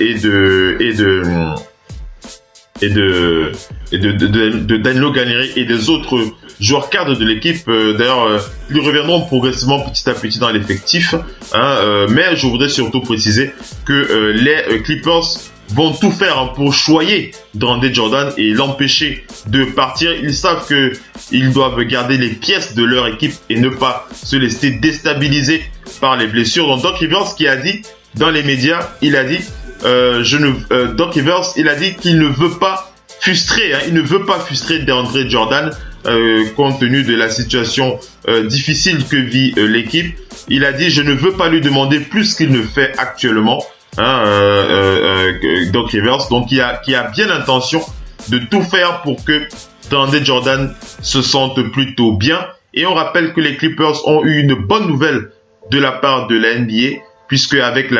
Danilo Gallinari et des autres joueurs cadres de l'équipe. D'ailleurs, ils reviendront progressivement petit à petit dans l'effectif. Mais je voudrais surtout préciser que les Clippers vont tout faire pour choyer DeAndre Jordan et l'empêcher de partir. Ils savent que ils doivent garder les pièces de leur équipe et ne pas se laisser déstabiliser par les blessures. Donc Doc Rivers qui a dit dans les médias, il a dit Doc Rivers, il a dit qu'il ne veut pas frustrer, il ne veut pas frustrer DeAndre Jordan compte tenu de la situation difficile que vit l'équipe. Il a dit je ne veux pas lui demander plus qu'il ne fait actuellement. Doc Rivers, donc qui a bien l'intention de tout faire pour que DeAndre Jordan se sente plutôt bien. Et on rappelle que les Clippers ont eu une bonne nouvelle de la part de la NBA, puisque avec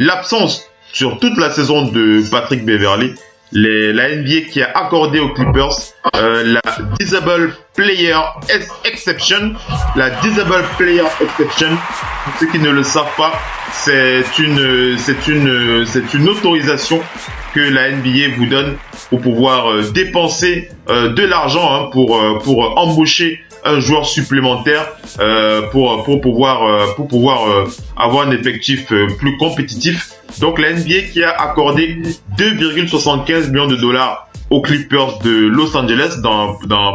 l'absence sur toute la saison de Patrick Beverley, la NBA qui a accordé aux Clippers la Disable Player Exception. La Disable Player Exception, pour ceux qui ne le savent pas, c'est une autorisation que la NBA vous donne pour pouvoir dépenser de l'argent pour embaucher un joueur supplémentaire pour pouvoir avoir un effectif plus compétitif. Donc la NBA qui a accordé 2,75 millions de dollars aux Clippers de Los Angeles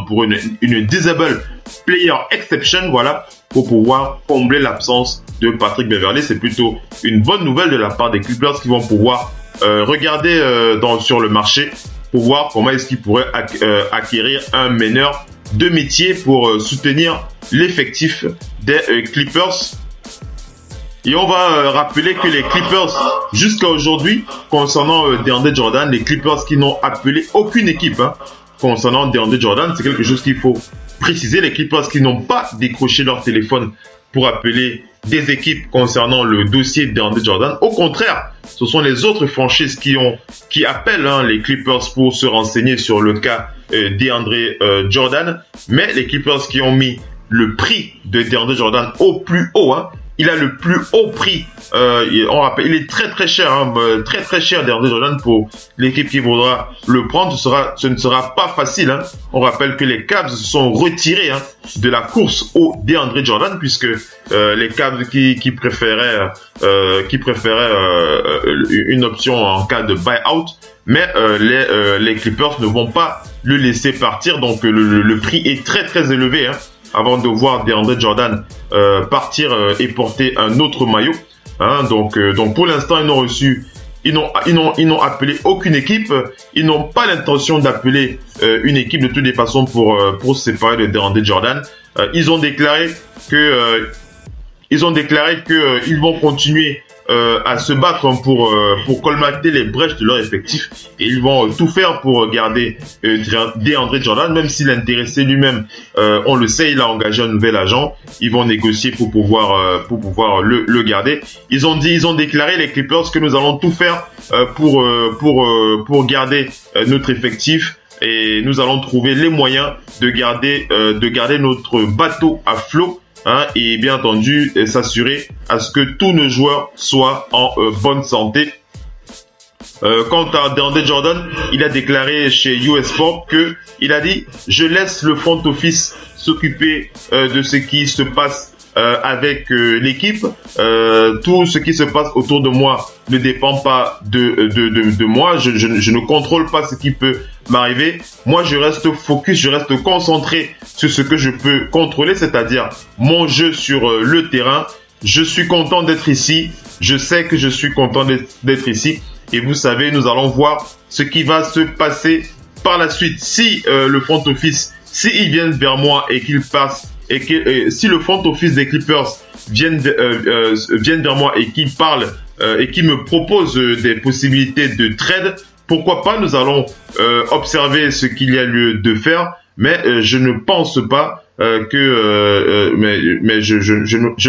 pour une Disable Player Exception, voilà, pour pouvoir combler l'absence de Patrick Beverley. C'est plutôt une bonne nouvelle de la part des Clippers qui vont pouvoir regarder sur le marché pour voir comment est-ce qu'ils pourraient acquérir un meneur de métier pour soutenir l'effectif des Clippers. Et on va rappeler que les Clippers, jusqu'à aujourd'hui, concernant DeAndre Jordan, les Clippers qui n'ont appelé aucune équipe concernant DeAndre Jordan, c'est quelque chose qu'il faut préciser. Les Clippers qui n'ont pas décroché leur téléphone pour appeler des équipes concernant le dossier de DeAndre Jordan. Au contraire, ce sont les autres franchises qui appellent les Clippers pour se renseigner sur le cas DeAndre Jordan. Mais les Clippers qui ont mis le prix de DeAndre Jordan au plus haut, il a le plus haut prix. On rappelle, il est très très cher, très très cher DeAndre Jordan pour l'équipe qui voudra le prendre. Ce ne sera pas facile. On rappelle que les Cavs se sont retirés de la course au DeAndre Jordan, puisque les Cavs qui préféraient une option en cas de buy-out. Mais les Clippers ne vont pas le laisser partir. Donc le prix est très très élevé avant de voir DeAndre Jordan partir et porter un autre maillot. Donc pour l'instant, ils n'ont reçu Ils n'ont appelé aucune équipe. Ils n'ont pas l'intention d'appeler une équipe de toutes les façons pour se séparer de DeAndre Jordan. Ils ont déclaré que ils vont continuer à se battre pour colmater les brèches de leur effectif, et ils vont tout faire pour garder DeAndre Jordan, même s'il est intéressé lui-même. On le sait, il a engagé un nouvel agent. Ils vont négocier pour pouvoir le garder. Ils ont déclaré, les Clippers, que nous allons tout faire pour garder notre effectif, et nous allons trouver les moyens de garder notre bateau à flot. Et bien entendu, s'assurer à ce que tous nos joueurs soient en bonne santé. Quant à DeAndre Jordan, il a déclaré chez US Sport que il a dit: je laisse le front office s'occuper de ce qui se passe avec l'équipe. Tout ce qui se passe autour de moi ne dépend pas de moi. Je ne contrôle pas ce qui peut m'arriver. Moi, je reste focus, je reste concentré sur ce que je peux contrôler, c'est-à-dire mon jeu sur le terrain. Je suis content d'être ici. Je sais que je suis content d'être ici. Et vous savez, nous allons voir ce qui va se passer par la suite. Si le front office, s'ils viennent vers moi et qu'ils passent, si le front office des Clippers viennent vers moi et qu'ils parlent et qu'ils me proposent des possibilités de trade, pourquoi pas, nous allons observer ce qu'il y a lieu de faire. Mais je ne pense pas je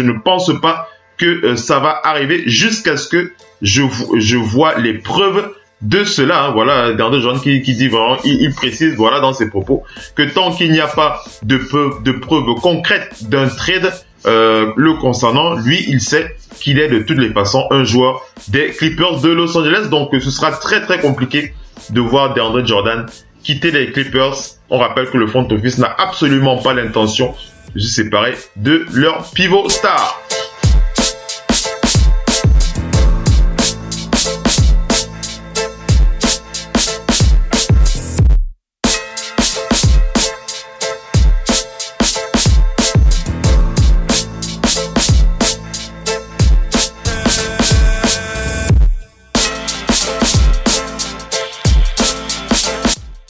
ne pense pas que ça va arriver jusqu'à ce que je vois les preuves de cela. Voilà, DeAndre Jordan qui dit vraiment, il précise, voilà, dans ses propos, que tant qu'il n'y a pas de preuves concrètes d'un trade le concernant, lui, il sait qu'il est de toutes les façons un joueur des Clippers de Los Angeles. Donc ce sera très très compliqué de voir DeAndre Jordan quitter les Clippers. On rappelle que le front office n'a absolument pas l'intention de se séparer de leur pivot star.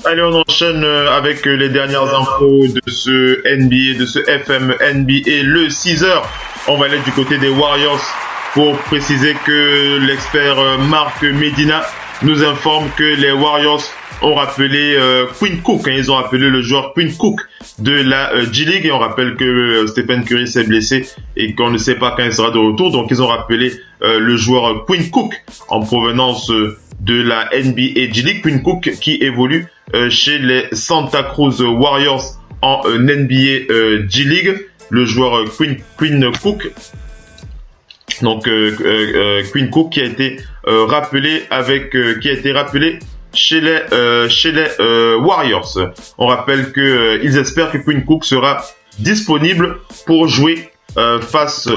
Allez, on enchaîne avec les dernières infos de ce NBA, de ce FM NBA, le 6h. On va aller du côté des Warriors pour préciser que l'expert Marc Medina nous informe que les Warriors ont rappelé Quinn Cook. Ils ont appelé le joueur Quinn Cook de la G-League. Et on rappelle que Stephen Curry s'est blessé et qu'on ne sait pas quand il sera de retour. Donc ils ont rappelé le joueur Quinn Cook en provenance de la NBA G-League. Quinn Cook qui évolue chez les Santa Cruz Warriors en NBA G-League. Le joueur Quinn Cook. Donc Quinn Cook qui a été rappelé chez les Warriors. On rappelle que ils espèrent que Quinn Cook sera disponible pour jouer face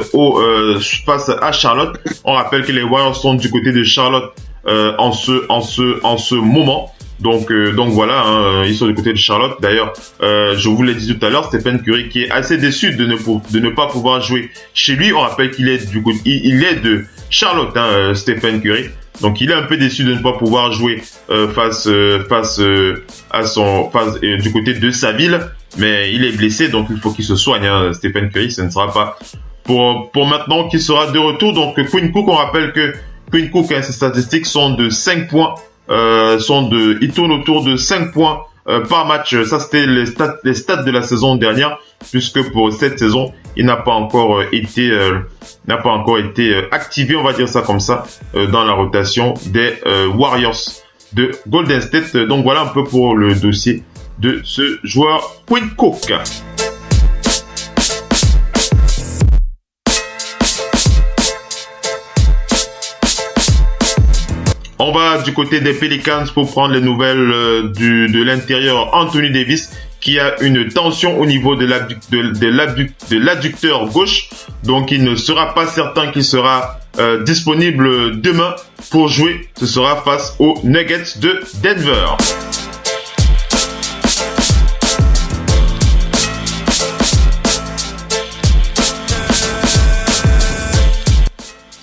à Charlotte. On rappelle que les Warriors sont du côté de Charlotte en ce moment. Donc voilà, ils sont du côté de Charlotte. D'ailleurs, je vous l'ai dit tout à l'heure, Stephen Curry qui est assez déçu de ne pas pouvoir jouer chez lui. On rappelle qu'il est il est de Charlotte, Stephen Curry. Donc il est un peu déçu de ne pas pouvoir jouer face du côté de sa ville, mais il est blessé, donc il faut qu'il se soigne. Stephen Curry, ce ne sera pas pour maintenant qu'il sera de retour. Donc Quinn Cook, on rappelle que Quinn Cook, ses statistiques sont de 5 points. Il tourne autour de 5 points par match. Ça, c'était les stats de la saison dernière, puisque pour cette saison, il n'a pas encore été activé, on va dire ça comme ça, dans la rotation des Warriors de Golden State. Donc voilà un peu pour le dossier de ce joueur Quinn Cook. On va du côté des Pelicans pour prendre les nouvelles de l'intérieur. Anthony Davis qui a une tension au niveau de l'adducteur gauche. Donc il ne sera pas certain qu'il sera disponible demain pour jouer. Ce sera face aux Nuggets de Denver.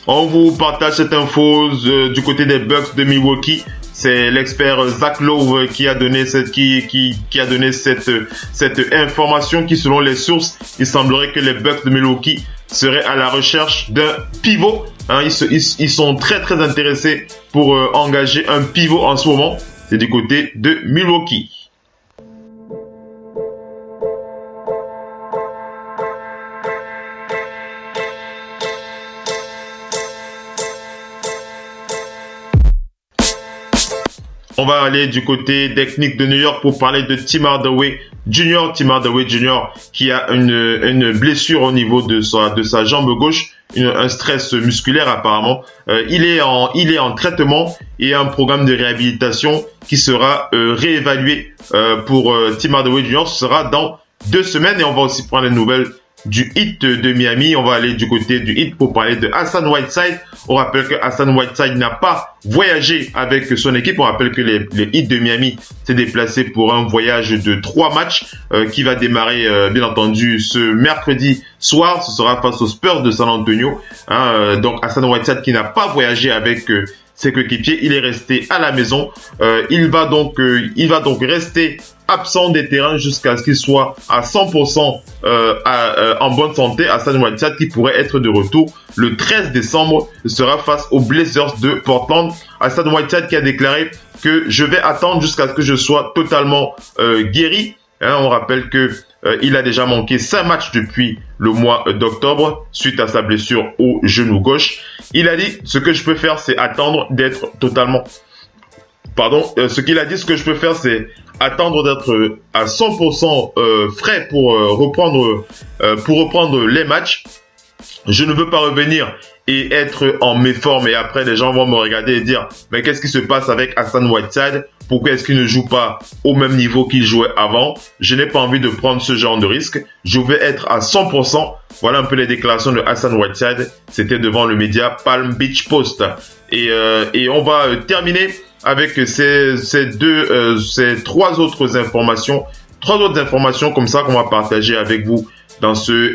On vous partage cette info du côté des Bucks de Milwaukee. C'est l'expert Zach Lowe qui a donné cette information qui, selon les sources, il semblerait que les Bucks de Milwaukee seraient à la recherche d'un pivot. Ils sont très très intéressés pour engager un pivot en ce moment. C'est du côté de Milwaukee. On va aller du côté des Knicks de New York pour parler de Tim Hardaway Jr. Tim Hardaway Jr. qui a une blessure au niveau de sa jambe gauche, un stress musculaire apparemment. Il est en traitement et un programme de réhabilitation qui sera réévalué pour Tim Hardaway Jr. Ce sera dans 2 semaines et on va aussi prendre les nouvelles du Heat de Miami. On va aller du côté du Heat pour parler de Hassan Whiteside. On rappelle que Hassan Whiteside n'a pas voyagé avec son équipe. On rappelle que les Heat de Miami s'est déplacé pour un voyage de 3 matchs qui va démarrer bien entendu ce mercredi soir. Ce sera face aux Spurs de San Antonio. Donc Hassan Whiteside qui n'a pas voyagé avec ses coéquipiers, il est resté à la maison. Il va donc rester absent des terrains jusqu'à ce qu'il soit à 100% en bonne santé. Hassan Whiteside qui pourrait être de retour le 13 décembre sera face aux Blazers de Portland. Hassan Whiteside qui a déclaré que je vais attendre jusqu'à ce que je sois totalement guéri. On rappelle que il a déjà manqué 5 matchs depuis le mois d'octobre suite à sa blessure au genou gauche. Il a dit ce que je peux faire c'est attendre d'être totalement ce qu'il a dit, ce que je peux faire, c'est attendre d'être à 100% frais pour reprendre les matchs. Je ne veux pas revenir et être en méforme et après les gens vont me regarder et dire mais qu'est-ce qui se passe avec Hassan Whiteside? Pourquoi est-ce qu'il ne joue pas au même niveau qu'il jouait avant? Je n'ai pas envie de prendre ce genre de risque. Je vais être à 100%. Voilà un peu les déclarations de Hassan Whiteside. C'était devant le média Palm Beach Post. Et on va terminer avec ces 3 autres informations. 3 autres informations comme ça qu'on va partager avec vous dans ce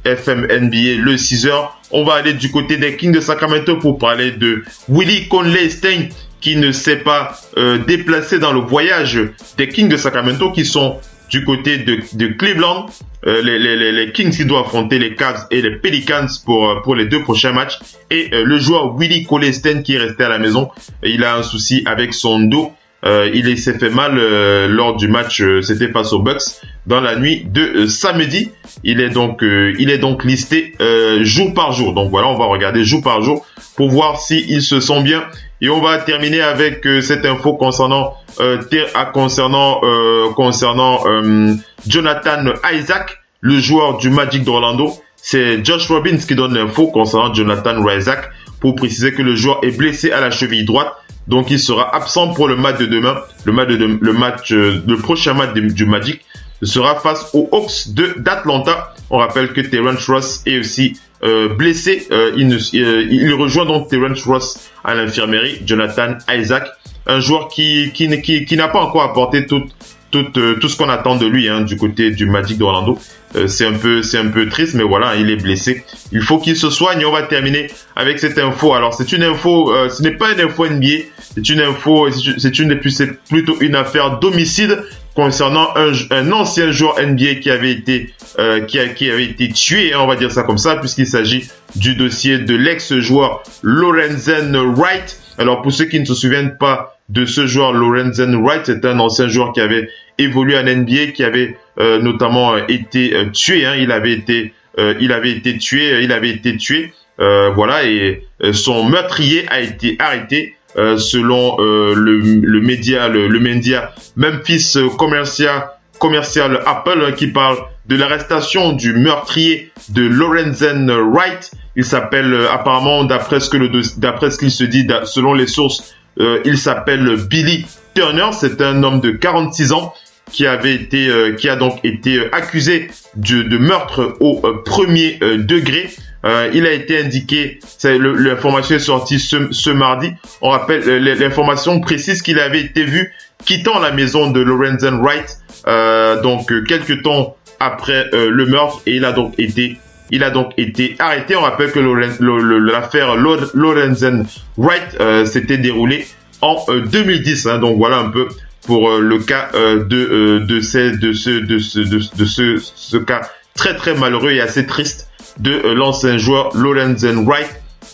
FM NBA le 6h. On va aller du côté des Kings de Sacramento pour parler de Willie Cauley-Stein qui ne s'est pas déplacé dans le voyage des Kings de Sacramento qui sont du côté de Cleveland. Les Kings qui doivent affronter les Cavs et les Pelicans pour les 2 prochains matchs. Et le joueur Willie Cauley-Stein qui est resté à la maison, il a un souci avec son dos. Il s'est fait mal lors du match, c'était face aux Bucks dans la nuit de samedi. Il est donc listé jour par jour. Donc voilà, on va regarder jour par jour pour voir s'il se sent bien. Et on va terminer avec cette info concernant Jonathan Isaac, le joueur du Magic d'Orlando. C'est Josh Robbins qui donne l'info concernant Jonathan Isaac pour préciser que le joueur est blessé à la cheville droite. Donc il sera absent pour le match de demain. Le prochain match du Magic sera face aux Hawks d'Atlanta. On rappelle que Terrence Ross est aussi blessé. Il rejoint donc Terrence Ross à l'infirmerie. Jonathan Isaac, un joueur qui n'a pas encore apporté tout ce qu'on attend de lui du côté du Magic d'Orlando. C'est un peu triste, mais voilà, il est blessé. Il faut qu'il se soigne. On va terminer avec cette info. Alors, c'est une info, ce n'est pas une info NBA. C'est plutôt une affaire d'homicide concernant un ancien joueur NBA qui avait été tué, on va dire ça comme ça, puisqu'il s'agit du dossier de l'ex-joueur Lorenzen Wright. Alors, pour ceux qui ne se souviennent pas de ce joueur, Lorenzen Wright, c'est un ancien joueur qui avait évolué en NBA, qui avait notamment été tué. Il avait été tué. Voilà, et son meurtrier a été arrêté selon le média Memphis Commercial Apple qui parle de l'arrestation du meurtrier de Lorenzen Wright. Il s'appelle apparemment, d'après ce qu'il se dit, selon les sources, il s'appelle Billy Turner. C'est un homme de 46 ans qui a donc été accusé de meurtre au premier degré. Il a été indiqué, l'information est sortie ce mardi. On rappelle, l'information précise qu'il avait été vu quittant la maison de Lorenzen Wright, donc quelques temps après le meurtre, et il a donc été Il a donc été arrêté. On rappelle que l'affaire Lorenzen Wright s'était déroulée en 2010. Hein. Donc voilà un peu pour le cas de ce cas très très malheureux et assez triste de l'ancien joueur Lorenzen Wright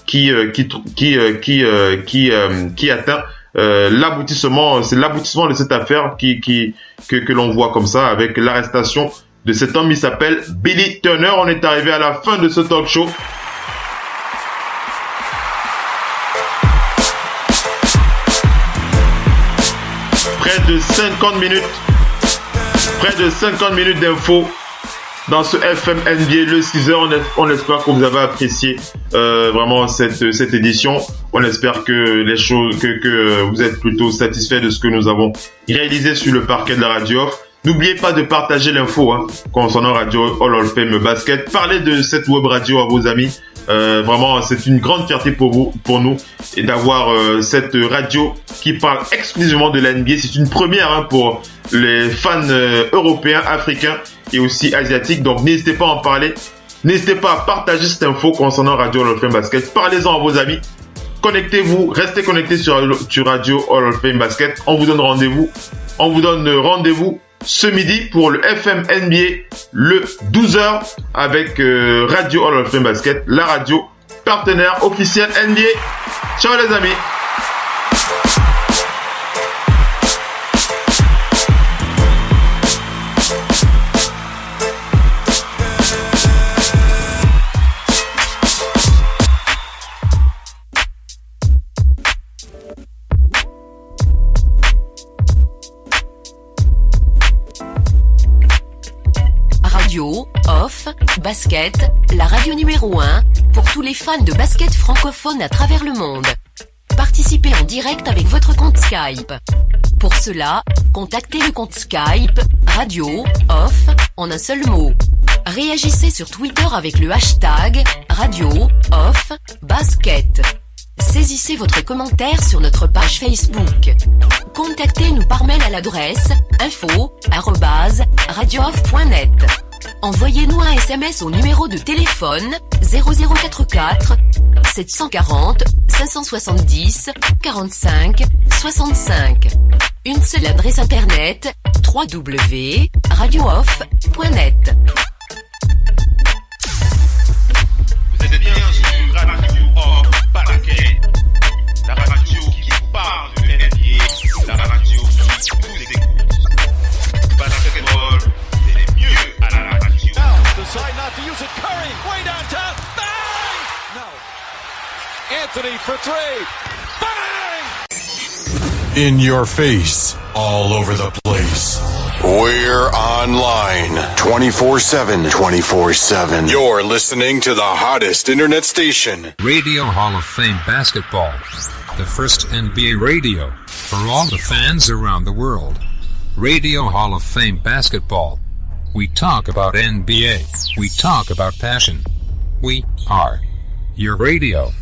qui atteint l'aboutissement. C'est l'aboutissement de cette affaire que l'on voit comme ça avec l'arrestation de cet homme. Il s'appelle Billy Turner. On est arrivé à la fin de ce talk show. Près de 50 minutes d'infos dans ce FM NBA le 6h. On espère que vous avez apprécié vraiment cette édition. On espère que les choses que vous êtes plutôt satisfait de ce que nous avons réalisé sur le parquet de la radio off. N'oubliez pas de partager l'info concernant Radio Hall of Fame Basket. Parlez de cette web radio à vos amis. Vraiment, c'est une grande fierté pour nous, et d'avoir cette radio qui parle exclusivement de la NBA. C'est une première pour les fans européens, africains et aussi asiatiques. Donc, n'hésitez pas à en parler. N'hésitez pas à partager cette info concernant Radio Hall of Fame Basket. Parlez-en à vos amis. Connectez-vous, restez connectés sur Radio Hall of Fame Basket. On vous donne rendez-vous ce midi pour le FM NBA le 12h avec Radio Hall of Fame Basket, la radio partenaire officielle NBA. Ciao les amis. Off Basket, la radio numéro 1 pour tous les fans de basket francophone à travers le monde. Participez en direct avec votre compte Skype. Pour cela, contactez le compte Skype Radio Off en un seul mot. Réagissez sur Twitter avec le hashtag Radio Off Basket. Saisissez votre commentaire sur notre page Facebook. Contactez-nous par mail à l'adresse info@radiooff.net. Envoyez-nous un SMS au numéro de téléphone 0044 740 570 45 65. Une seule adresse internet www.radiooff.net. Vous êtes bien sur Radio Off Basket, la radio qui parle de NBA, la radio qui vous écoute. Basketball, c'est mieux à la radio. Decide not to use it. Curry, way downtown. Bang! No. Anthony for three. Bang! In your face, all over the place. We're online 24/7. 24/7. You're listening to the hottest internet station. Radio Hall of Fame Basketball. The first NBA radio for all the fans around the world. Radio Hall of Fame Basketball. We talk about NBA. We talk about passion. We are your radio.